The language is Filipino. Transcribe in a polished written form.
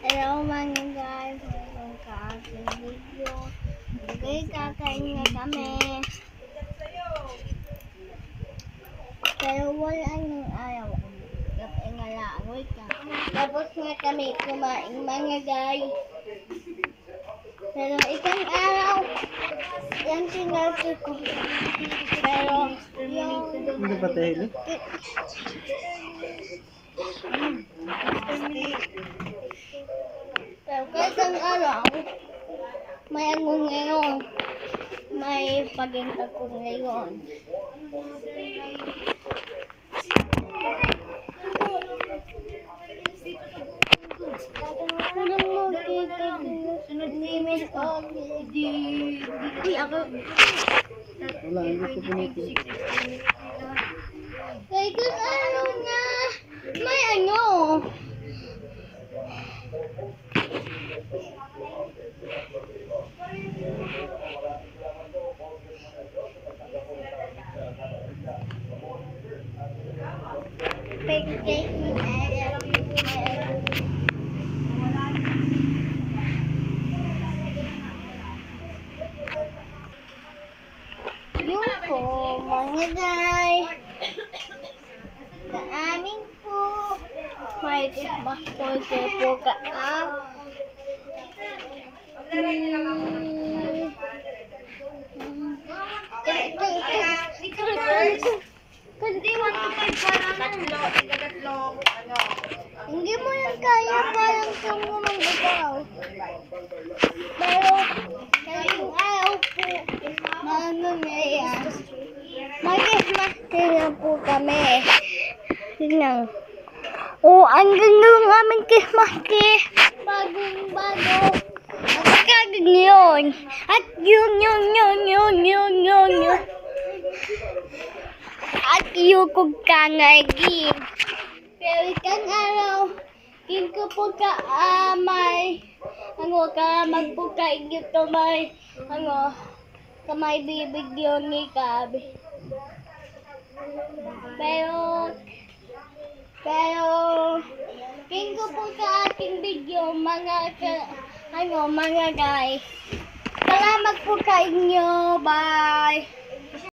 Hello mga guys, welcome sa aking video. Okay, kakain na kami. Pero wala nang ayaw. Kapag nga lang, wait ka. Tapos nga kami kumain mga guys. Pero isang araw, yan sinasi ko. Pero yung... Hindi ba tayo? Pero kahit ang araw, may ano ngayon. May paginta ko ngayon. Wala, hindi ko punitin. Kahit ang araw na, may ano. Yung po, mga guys, sa amin po, may tisbak po po ka. Hindi mo yan kaya, parang kamo mag-gaw. Pero, kayong ayaw po, ano na yan. Mag-ismaster na po kami. Tingnan. Oh, ang ganda ng aming kismaster. Bagong-bago. At kagad yun. At yun. At yukog ka na gin. Pero ikang araw, kin ko po ka may, ka magpuka igit to may, kamay bibigyan ni Kabi. Pero, kin ko po ka ating video, mga guys. Salamat po sa inyo. Bye.